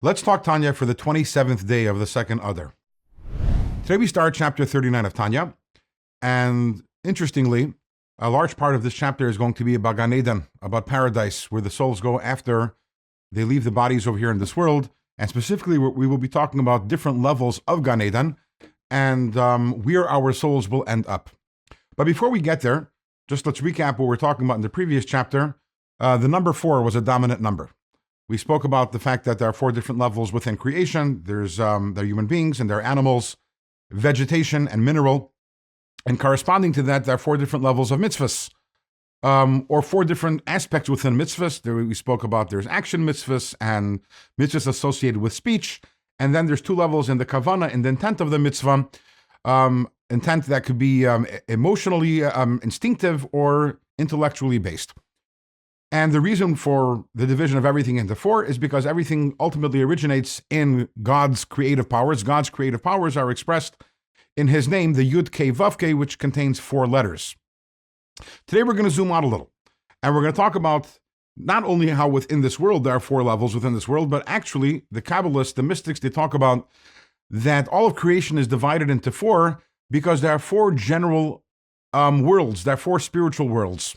Let's talk Tanya for the 27th day of the second Adar. Today we start chapter 39 of Tanya, and interestingly, a large part of this chapter is going to be about Gan Eden, about paradise, where the souls go after they leave the bodies over here in this world, and specifically we will be talking about different levels of Gan Eden and where our souls will end up. But before we get there, just let's recap what we're talking about in the previous chapter. The number 4 was a dominant number. We spoke about the fact that there are 4 different levels within creation. There are human beings and there are animals, vegetation and mineral. And corresponding to that, there are 4 different levels of mitzvahs, or 4 different aspects within mitzvahs. We spoke about there's action mitzvahs and mitzvahs associated with speech. And then there's 2 levels in the kavanah, in the intent of the mitzvah. Intent that could be emotionally instinctive or intellectually based. And the reason for the division of everything into 4 is because everything ultimately originates in God's creative powers. God's creative powers are expressed in His name, the Yud Kei Vav Kei, which contains 4 letters. Today we're going to zoom out a little, and we're going to talk about not only how within this world there are 4 levels within this world, but actually the Kabbalists, the mystics, they talk about that all of creation is divided into 4 because there are 4 general worlds. There are 4 spiritual worlds.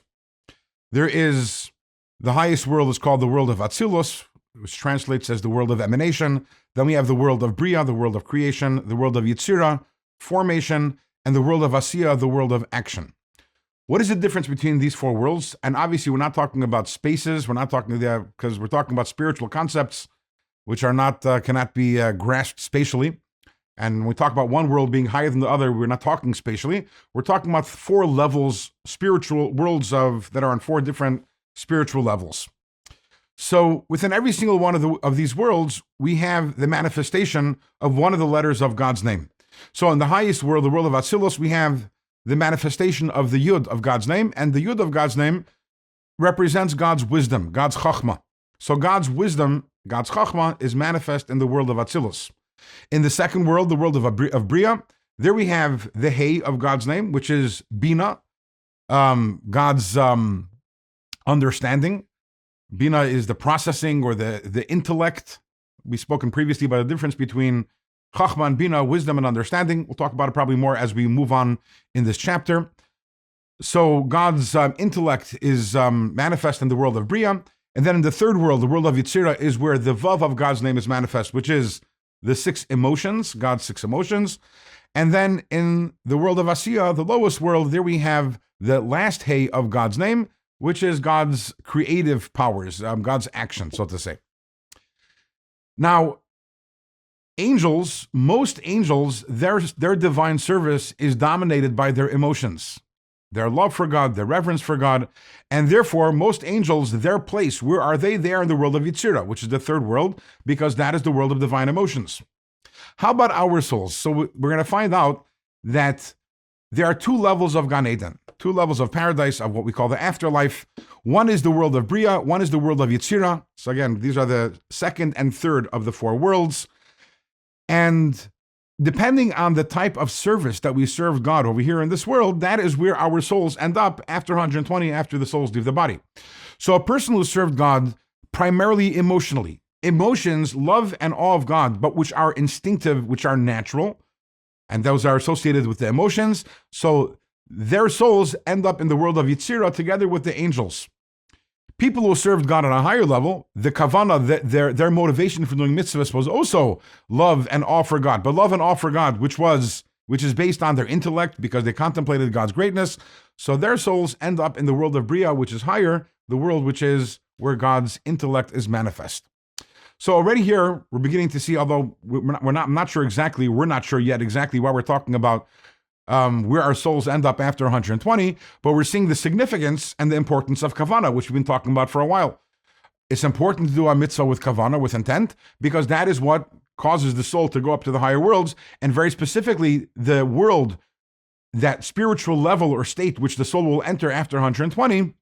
There is the highest world is called the world of Atzilus, which translates as the world of emanation. Then we have the world of Bria, the world of creation, the world of Yitzira, formation, and the world of Asiya, the world of action. What is the difference between these 4 worlds? And obviously, we're not talking about spaces. We're not talking because we're talking about spiritual concepts, which are not cannot be grasped spatially. And when we talk about one world being higher than the other, we're not talking spatially. We're talking about 4 levels, spiritual worlds that are on 4 different spiritual levels. So within every single one of these worlds, we have the manifestation of one of the letters of God's name. So in the highest world, the world of Atzilus, we have the manifestation of the Yud of God's name, and the Yud of God's name represents God's wisdom, God's Chachma. So God's wisdom, God's Chachma, is manifest in the world of Atzilus. In the second world, the world of Bria, there we have the Hey of God's name, which is Bina, God's understanding. Bina is the processing or the intellect. We've spoken previously about the difference between Chachma and Bina, wisdom and understanding. We'll talk about it probably more as we move on in this chapter. So God's intellect is manifest in the world of Bria. And then in the third world, the world of Yitzira, is where the Vav of God's name is manifest, which is the 6 emotions, God's 6 emotions. And then in the world of Asiya, the lowest world, there we have the last Hey of God's name, which is God's creative powers, God's action, so to say. Now, angels, most angels, their divine service is dominated by their emotions, their love for God, their reverence for God, and therefore most angels, their place, where are they? They are in the world of Yitzira, which is the third world, because that is the world of divine emotions. How about our souls? So we're going to find out that there are 2 levels of Gan Eden, 2 levels of paradise, of what we call the afterlife. One is the world of Bria, one is the world of Yitzira. So again, these are the second and third of the 4 worlds. And depending on the type of service that we serve God over here in this world, that is where our souls end up after 120, after the souls leave the body. So a person who served God primarily emotionally, emotions, love and awe of God, but which are instinctive, which are natural, and those are associated with the emotions. So their souls end up in the world of Yitzira together with the angels. People who served God on a higher level, the kavanah, their motivation for doing mitzvahs was also love and awe for God. But love and awe for God, which is based on their intellect because they contemplated God's greatness. So their souls end up in the world of Bria, which is higher, the world which is where God's intellect is manifest. So already here, we're beginning to see, although we're not sure yet exactly why we're talking about where our souls end up after 120, but we're seeing the significance and the importance of kavanah, which we've been talking about for a while. It's important to do a mitzvah with kavanah, with intent, because that is what causes the soul to go up to the higher worlds, and very specifically, the world, that spiritual level or state which the soul will enter after 120,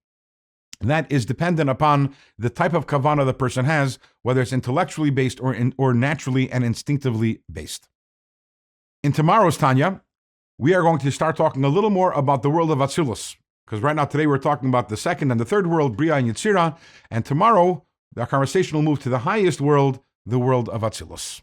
that is dependent upon the type of kavanah the person has, whether it's intellectually based or naturally and instinctively based. In tomorrow's Tanya, we are going to start talking a little more about the world of Atzilus, because right now, today, we're talking about the second and the third world, Bria and Yitzira, and tomorrow, our conversation will move to the highest world, the world of Atzilus.